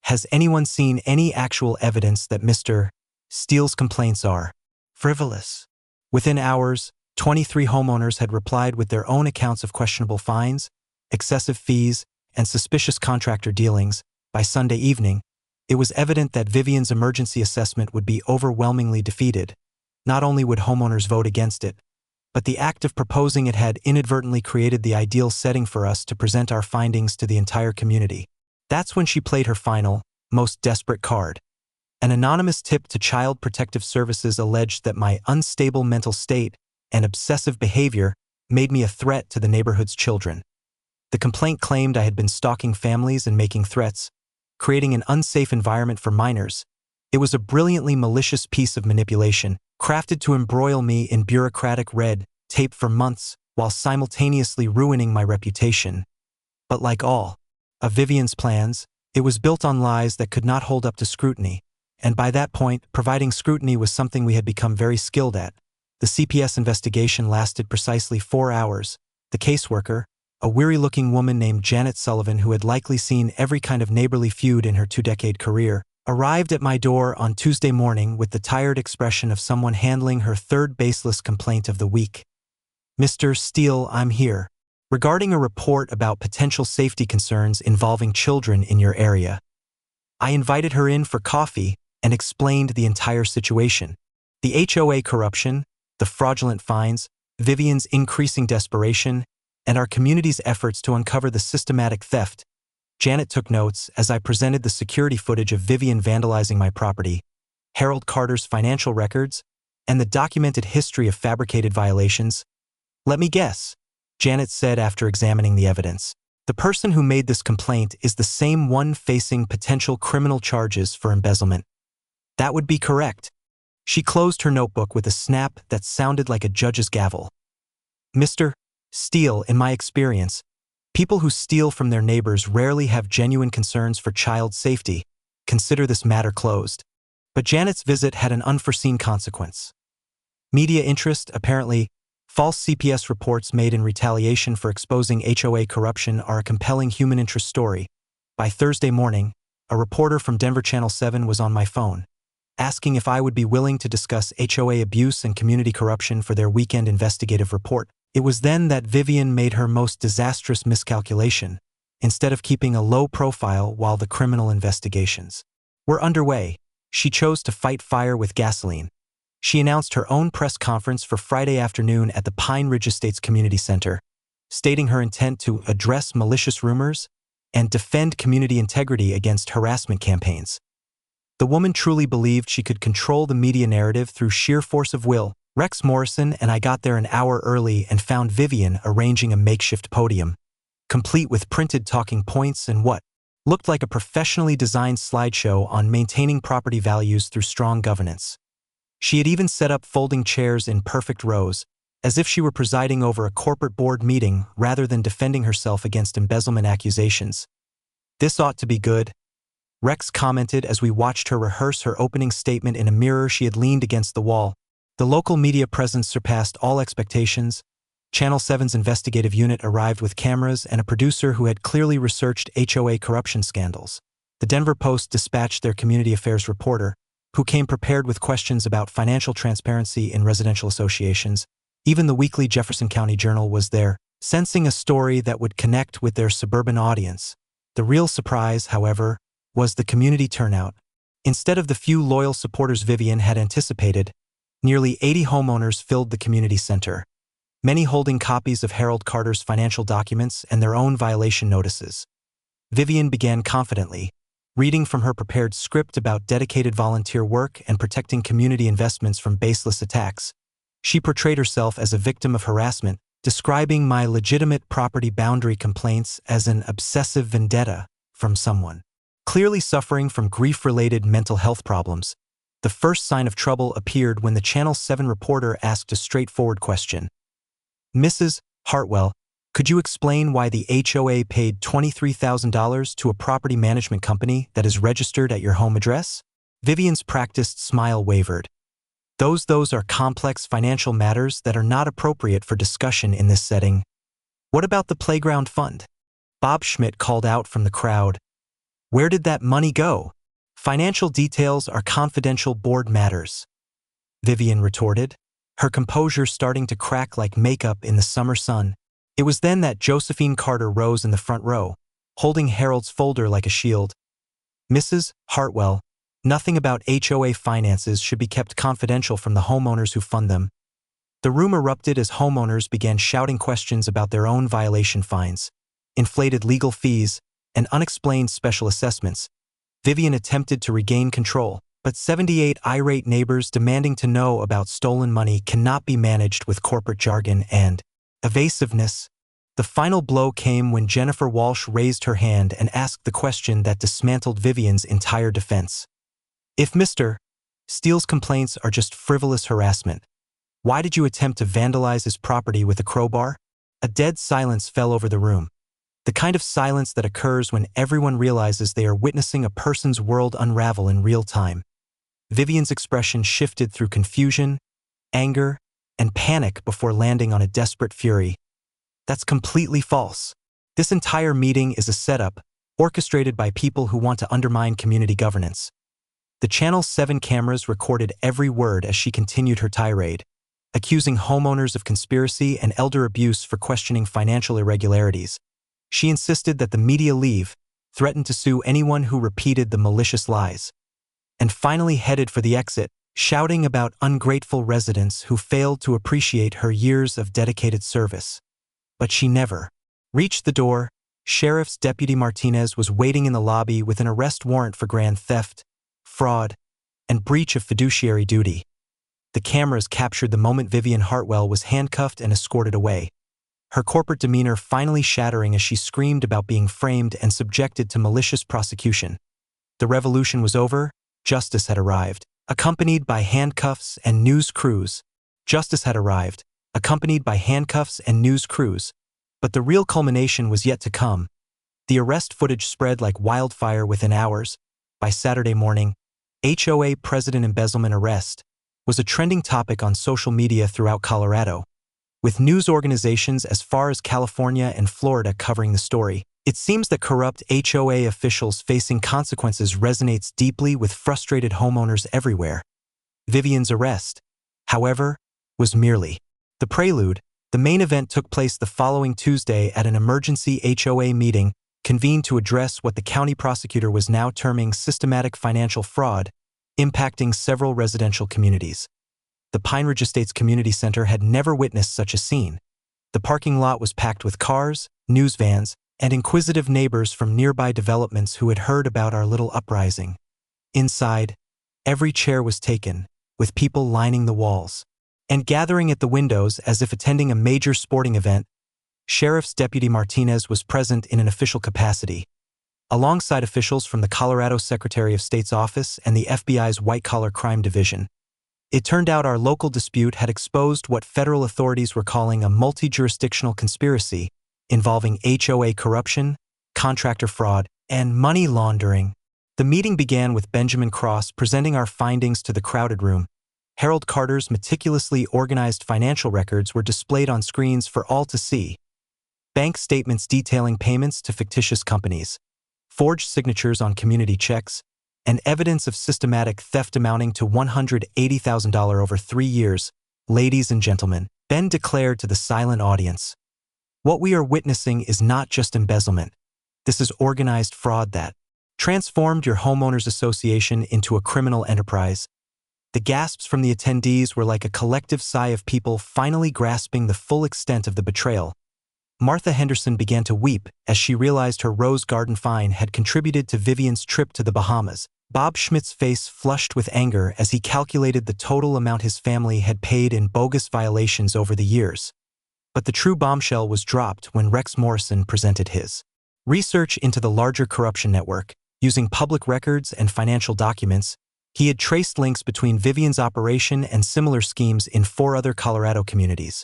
Has anyone seen any actual evidence that Mr. Steele's complaints are frivolous? Within hours, 23 homeowners had replied with their own accounts of questionable fines, excessive fees, and suspicious contractor dealings. By Sunday evening, it was evident that Vivian's emergency assessment would be overwhelmingly defeated. Not only would homeowners vote against it, but the act of proposing it had inadvertently created the ideal setting for us to present our findings to the entire community. That's when she played her final, most desperate card. An anonymous tip to Child Protective Services alleged that my unstable mental state and obsessive behavior made me a threat to the neighborhood's children. The complaint claimed I had been stalking families and making threats, creating an unsafe environment for minors. It was a brilliantly malicious piece of manipulation, crafted to embroil me in bureaucratic red tape for months while simultaneously ruining my reputation. But like all of Vivian's plans, it was built on lies that could not hold up to scrutiny, and by that point, providing scrutiny was something we had become very skilled at. The CPS investigation lasted precisely 4 hours. The caseworker, a weary-looking woman named Janet Sullivan who had likely seen every kind of neighborly feud in her 2-decade career, arrived at my door on Tuesday morning with the tired expression of someone handling her third baseless complaint of the week. Mr. Steele, I'm here regarding a report about potential safety concerns involving children in your area. I invited her in for coffee and explained the entire situation. The HOA corruption, the fraudulent fines, Vivian's increasing desperation, and our community's efforts to uncover the systematic theft. Janet took notes as I presented the security footage of Vivian vandalizing my property, Harold Carter's financial records, and the documented history of fabricated violations. Let me guess, Janet said after examining the evidence. The person who made this complaint is the same one facing potential criminal charges for embezzlement. That would be correct. She closed her notebook with a snap that sounded like a judge's gavel. Mr. Steele, in my experience, people who steal from their neighbors rarely have genuine concerns for child safety. Consider this matter closed. But Janet's visit had an unforeseen consequence. Media interest, apparently. False CPS reports made in retaliation for exposing HOA corruption are a compelling human interest story. By Thursday morning, a reporter from Denver Channel 7 was on my phone, asking if I would be willing to discuss HOA abuse and community corruption for their weekend investigative report. It was then that Vivian made her most disastrous miscalculation. Instead of keeping a low profile while the criminal investigations were underway, she chose to fight fire with gasoline. She announced her own press conference for Friday afternoon at the Pine Ridge Estates Community Center, stating her intent to address malicious rumors and defend community integrity against harassment campaigns. The woman truly believed she could control the media narrative through sheer force of will. Rex Morrison and I got there an hour early and found Vivian arranging a makeshift podium, complete with printed talking points and what looked like a professionally designed slideshow on maintaining property values through strong governance. She had even set up folding chairs in perfect rows, as if she were presiding over a corporate board meeting rather than defending herself against embezzlement accusations. This ought to be good, Rex commented as we watched her rehearse her opening statement in a mirror she had leaned against the wall. The local media presence surpassed all expectations. Channel 7's investigative unit arrived with cameras and a producer who had clearly researched HOA corruption scandals. The Denver Post dispatched their community affairs reporter, who came prepared with questions about financial transparency in residential associations. Even the weekly Jefferson County Journal was there, sensing a story that would connect with their suburban audience. The real surprise, however, was the community turnout. Instead of the few loyal supporters Vivian had anticipated, nearly 80 homeowners filled the community center, many holding copies of Harold Carter's financial documents and their own violation notices. Vivian began confidently, reading from her prepared script about dedicated volunteer work and protecting community investments from baseless attacks. She portrayed herself as a victim of harassment, describing my legitimate property boundary complaints as an obsessive vendetta from someone clearly suffering from grief-related mental health problems. The first sign of trouble appeared when the Channel 7 reporter asked a straightforward question. Mrs. Hartwell, Could you explain why the HOA paid $23,000 to a property management company that is registered at your home address? Vivian's practiced smile wavered. Those are complex financial matters that are not appropriate for discussion in this setting. What about the playground fund? Bob Schmidt called out from the crowd. Where did that money go? Financial details are confidential board matters. Vivian retorted, her composure starting to crack like makeup in the summer sun. It was then that Josephine Carter rose in the front row, holding Harold's folder like a shield. Mrs. Hartwell, nothing about HOA finances should be kept confidential from the homeowners who fund them. The room erupted as homeowners began shouting questions about their own violation fines, inflated legal fees, and unexplained special assessments. Vivian attempted to regain control, but 78 irate neighbors demanding to know about stolen money cannot be managed with corporate jargon and evasiveness. The final blow came when Jennifer Walsh raised her hand and asked the question that dismantled Vivian's entire defense. If Mr. Steele's complaints are just frivolous harassment, why did you attempt to vandalize his property with a crowbar? A dead silence fell over the room, the kind of silence that occurs when everyone realizes they are witnessing a person's world unravel in real time. Vivian's expression shifted through confusion, anger, and panic before landing on a desperate fury. That's completely false. This entire meeting is a setup, orchestrated by people who want to undermine community governance. The Channel 7 cameras recorded every word as she continued her tirade, accusing homeowners of conspiracy and elder abuse for questioning financial irregularities. She insisted that the media leave, threatened to sue anyone who repeated the malicious lies, and finally headed for the exit, shouting about ungrateful residents who failed to appreciate her years of dedicated service. But she never reached the door. Sheriff's Deputy Martinez was waiting in the lobby with an arrest warrant for grand theft, fraud, and breach of fiduciary duty. The cameras captured the moment Vivian Hartwell was handcuffed and escorted away, her corporate demeanor finally shattering as she screamed about being framed and subjected to malicious prosecution. The revolution was over. Justice had arrived, accompanied by handcuffs and news crews. Justice had arrived, accompanied by handcuffs and news crews. But the real culmination was yet to come. The arrest footage spread like wildfire within hours. By Saturday morning, HOA president embezzlement arrest was a trending topic on social media throughout Colorado, with news organizations as far as California and Florida covering the story. It seems that corrupt HOA officials facing consequences resonates deeply with frustrated homeowners everywhere. Vivian's arrest, however, was merely the prelude. The main event took place the following Tuesday at an emergency HOA meeting convened to address what the county prosecutor was now terming systematic financial fraud, impacting several residential communities. The Pine Ridge Estates Community Center had never witnessed such a scene. The parking lot was packed with cars, news vans, and inquisitive neighbors from nearby developments who had heard about our little uprising. Inside, every chair was taken, with people lining the walls and gathering at the windows as if attending a major sporting event. Sheriff's Deputy Martinez was present in an official capacity, alongside officials from the Colorado Secretary of State's office and the FBI's white-collar crime division. It turned out our local dispute had exposed what federal authorities were calling a multi-jurisdictional conspiracy involving HOA corruption, contractor fraud, and money laundering. The meeting began with Benjamin Cross presenting our findings to the crowded room. Harold Carter's meticulously organized financial records were displayed on screens for all to see. Bank statements detailing payments to fictitious companies, forged signatures on community checks, and evidence of systematic theft amounting to $180,000 over 3 years. Ladies and gentlemen, Ben declared to the silent audience, what we are witnessing is not just embezzlement. This is organized fraud that transformed your homeowners association into a criminal enterprise. The gasps from the attendees were like a collective sigh of people finally grasping the full extent of the betrayal. Martha Henderson began to weep as she realized her Rose Garden fine had contributed to Vivian's trip to the Bahamas. Bob Schmidt's face flushed with anger as he calculated the total amount his family had paid in bogus violations over the years. But the true bombshell was dropped when Rex Morrison presented his research into the larger corruption network. Using public records and financial documents, he had traced links between Vivian's operation and similar schemes in 4 other Colorado communities.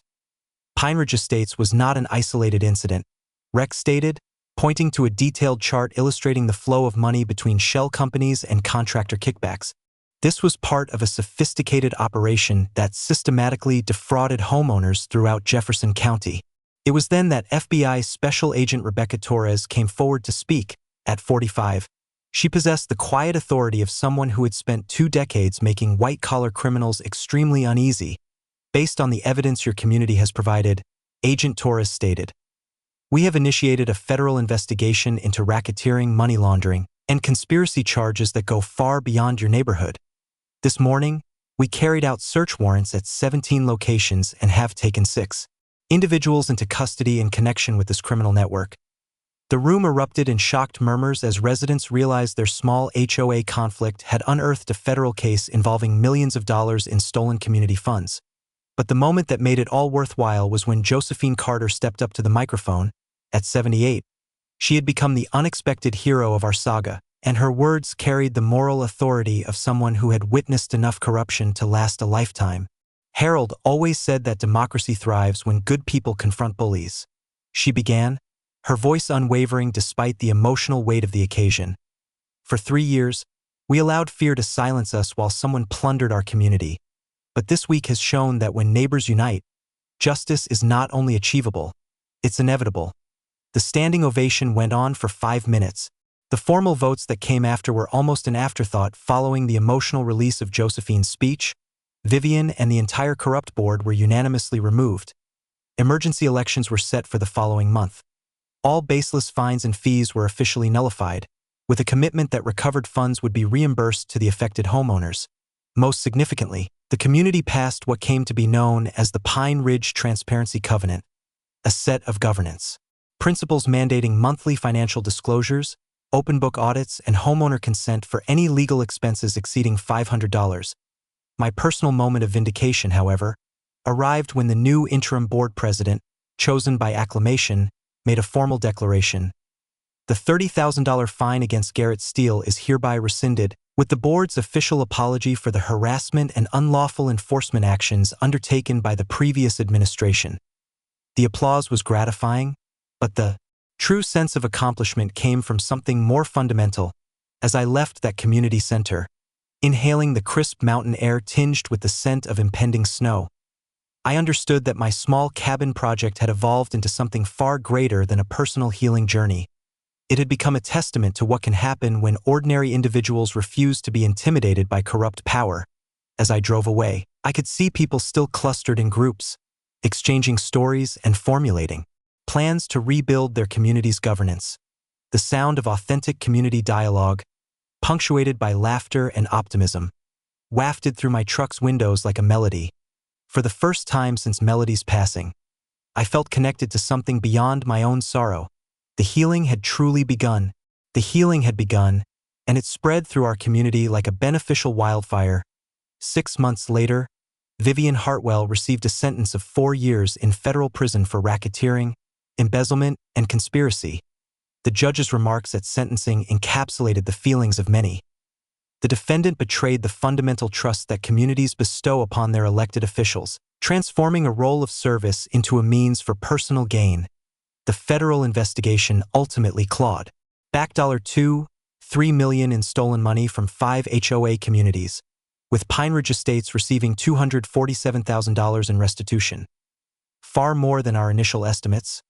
Pine Ridge Estates was not an isolated incident, Rex stated, pointing to a detailed chart illustrating the flow of money between shell companies and contractor kickbacks. This was part of a sophisticated operation that systematically defrauded homeowners throughout Jefferson County. It was then that FBI Special Agent Rebecca Torres came forward to speak. At 45, she possessed the quiet authority of someone who had spent 2 decades making white-collar criminals extremely uneasy. Based on the evidence your community has provided, Agent Torres stated, "We have initiated a federal investigation into racketeering, money laundering, and conspiracy charges that go far beyond your neighborhood. This morning, we carried out search warrants at 17 locations and have taken 6 individuals into custody in connection with this criminal network." The room erupted in shocked murmurs as residents realized their small HOA conflict had unearthed a federal case involving millions of dollars in stolen community funds. But the moment that made it all worthwhile was when Josephine Carter stepped up to the microphone. At 78, she had become the unexpected hero of our saga, and her words carried the moral authority of someone who had witnessed enough corruption to last a lifetime. "Harold always said that democracy thrives when good people confront bullies," she began, her voice unwavering despite the emotional weight of the occasion. "For 3 years, we allowed fear to silence us while someone plundered our community. But this week has shown that when neighbors unite, justice is not only achievable, it's inevitable." The standing ovation went on for 5 minutes. The formal votes that came after were almost an afterthought following the emotional release of Josephine's speech. Vivian and the entire corrupt board were unanimously removed. Emergency elections were set for the following month. All baseless fines and fees were officially nullified, with a commitment that recovered funds would be reimbursed to the affected homeowners. Most significantly, the community passed what came to be known as the Pine Ridge Transparency Covenant, a set of governance principles mandating monthly financial disclosures, open-book audits, and homeowner consent for any legal expenses exceeding $500. My personal moment of vindication, however, arrived when the new interim board president, chosen by acclamation, made a formal declaration. "The $30,000 fine against Garrett Steele is hereby rescinded, with the board's official apology for the harassment and unlawful enforcement actions undertaken by the previous administration." The applause was gratifying, but the true sense of accomplishment came from something more fundamental. As I left that community center, inhaling the crisp mountain air tinged with the scent of impending snow, I understood that my small cabin project had evolved into something far greater than a personal healing journey. It had become a testament to what can happen when ordinary individuals refuse to be intimidated by corrupt power. As I drove away, I could see people still clustered in groups, exchanging stories and formulating plans to rebuild their community's governance. The sound of authentic community dialogue, punctuated by laughter and optimism, wafted through my truck's windows like a melody. For the first time since Melody's passing, I felt connected to something beyond my own sorrow. The healing had truly begun. The healing had begun, and it spread through our community like a beneficial wildfire. 6 months later, Vivian Hartwell received a sentence of 4 years in federal prison for racketeering, embezzlement, and conspiracy. The judge's remarks at sentencing encapsulated the feelings of many. The defendant betrayed the fundamental trust that communities bestow upon their elected officials, transforming a role of service into a means for personal gain. The federal investigation ultimately clawed back $2.3 million in stolen money from 5 HOA communities, with Pine Ridge Estates receiving $247,000 in restitution. Far more than our initial estimates.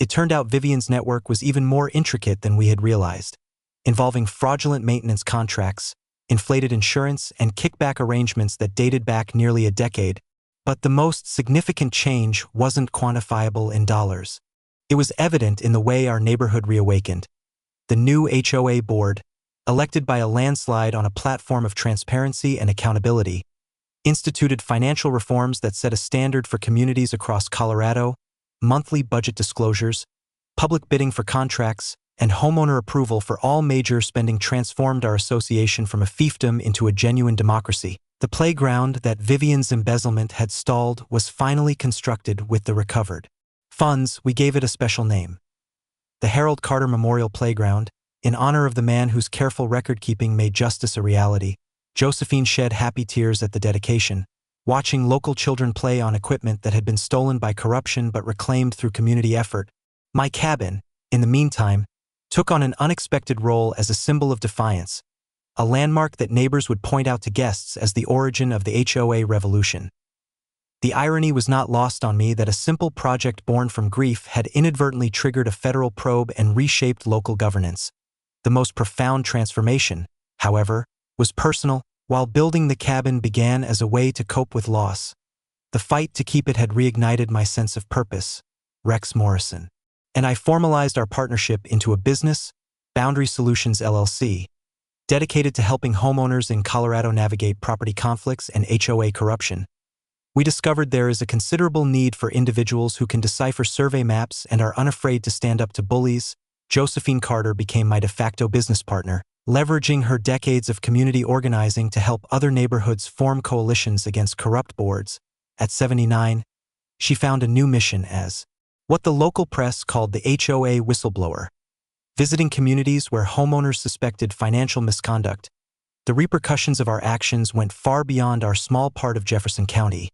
It turned out Vivian's network was even more intricate than we had realized, involving fraudulent maintenance contracts, inflated insurance, and kickback arrangements that dated back nearly a decade. But the most significant change wasn't quantifiable in dollars. It was evident in the way our neighborhood reawakened. The new HOA board, elected by a landslide on a platform of transparency and accountability, instituted financial reforms that set a standard for communities across Colorado: monthly budget disclosures, public bidding for contracts, and homeowner approval for all major spending transformed our association from a fiefdom into a genuine democracy. The playground that Vivian's embezzlement had stalled was finally constructed with the recovered funds. We gave it a special name: the Harold Carter Memorial Playground, in honor of the man whose careful record-keeping made justice a reality. Josephine shed happy tears at the dedication, watching local children play on equipment that had been stolen by corruption but reclaimed through community effort. My cabin, in the meantime, took on an unexpected role as a symbol of defiance, a landmark that neighbors would point out to guests as the origin of the HOA revolution. The irony was not lost on me that a simple project born from grief had inadvertently triggered a federal probe and reshaped local governance. The most profound transformation, however, was personal. While building the cabin began as a way to cope with loss, the fight to keep it had reignited my sense of purpose. Rex Morrison. And I formalized our partnership into a business, Boundary Solutions LLC, dedicated to helping homeowners in Colorado navigate property conflicts and HOA corruption. We discovered there is a considerable need for individuals who can decipher survey maps and are unafraid to stand up to bullies. Josephine Carter became my de facto business partner, leveraging her decades of community organizing to help other neighborhoods form coalitions against corrupt boards. At 79, she found a new mission as what the local press called the HOA whistleblower, visiting communities where homeowners suspected financial misconduct. The repercussions of our actions went far beyond our small part of Jefferson County.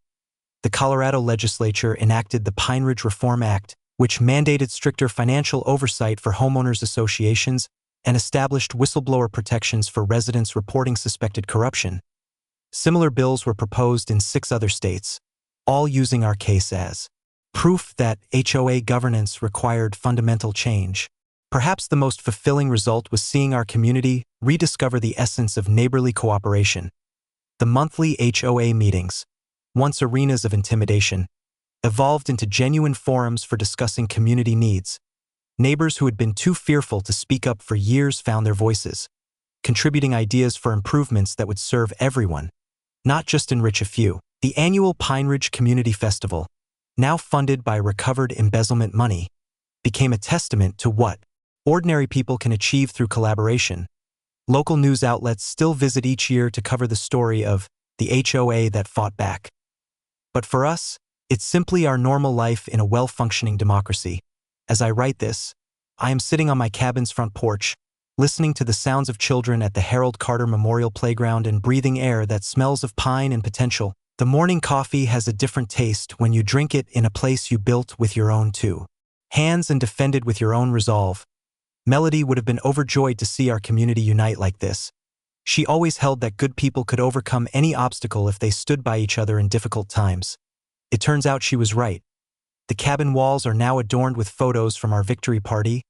The Colorado legislature enacted the Pine Ridge Reform Act, which mandated stricter financial oversight for homeowners associations and established whistleblower protections for residents reporting suspected corruption. Similar bills were proposed in 6 other states, all using our case as proof that HOA governance required fundamental change. Perhaps the most fulfilling result was seeing our community rediscover the essence of neighborly cooperation. The monthly HOA meetings, once arenas of intimidation, evolved into genuine forums for discussing community needs. Neighbors who had been too fearful to speak up for years found their voices, contributing ideas for improvements that would serve everyone, not just enrich a few. The annual Pine Ridge Community Festival, now funded by recovered embezzlement money, became a testament to what ordinary people can achieve through collaboration. Local news outlets still visit each year to cover the story of the HOA that fought back. But for us, it's simply our normal life in a well-functioning democracy. As I write this, I am sitting on my cabin's front porch, listening to the sounds of children at the Harold Carter Memorial Playground and breathing air that smells of pine and potential. The morning coffee has a different taste when you drink it in a place you built with your own 2 hands and defended with your own resolve. Melody would have been overjoyed to see our community unite like this. She always held that good people could overcome any obstacle if they stood by each other in difficult times. It turns out she was right. The cabin walls are now adorned with photos from our victory party,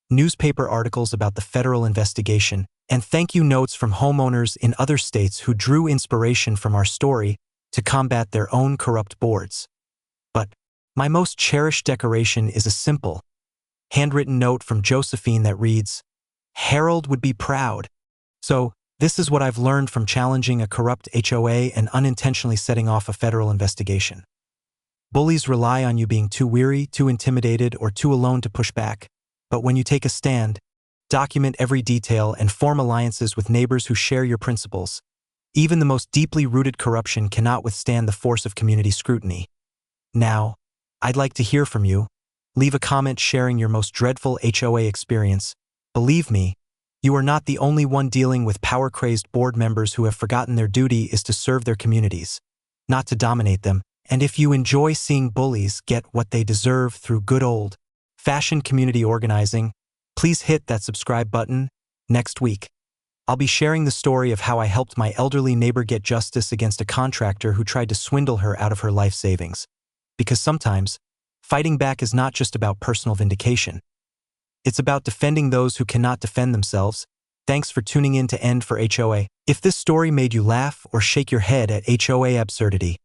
newspaper articles about the federal investigation, and thank you notes from homeowners in other states who drew inspiration from our story to combat their own corrupt boards. But my most cherished decoration is a simple, handwritten note from Josephine that reads, "Harold would be proud." So, this is what I've learned from challenging a corrupt HOA and unintentionally setting off a federal investigation. Bullies rely on you being too weary, too intimidated, or too alone to push back. But when you take a stand, document every detail, and form alliances with neighbors who share your principles, even the most deeply rooted corruption cannot withstand the force of community scrutiny. Now, I'd like to hear from you. Leave a comment sharing your most dreadful HOA experience. Believe me, you are not the only one dealing with power-crazed board members who have forgotten their duty is to serve their communities, not to dominate them. And if you enjoy seeing bullies get what they deserve through good old-fashioned community organizing, please hit that subscribe button. Next week, I'll be sharing the story of how I helped my elderly neighbor get justice against a contractor who tried to swindle her out of her life savings. Because sometimes, fighting back is not just about personal vindication. It's about defending those who cannot defend themselves. Thanks for tuning in to End for HOA. If this story made you laugh or shake your head at HOA absurdity,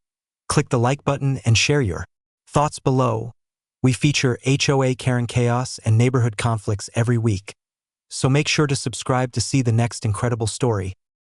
click the like button and share your thoughts below. We feature HOA Karen chaos and neighborhood conflicts every week, so make sure to subscribe to see the next incredible story.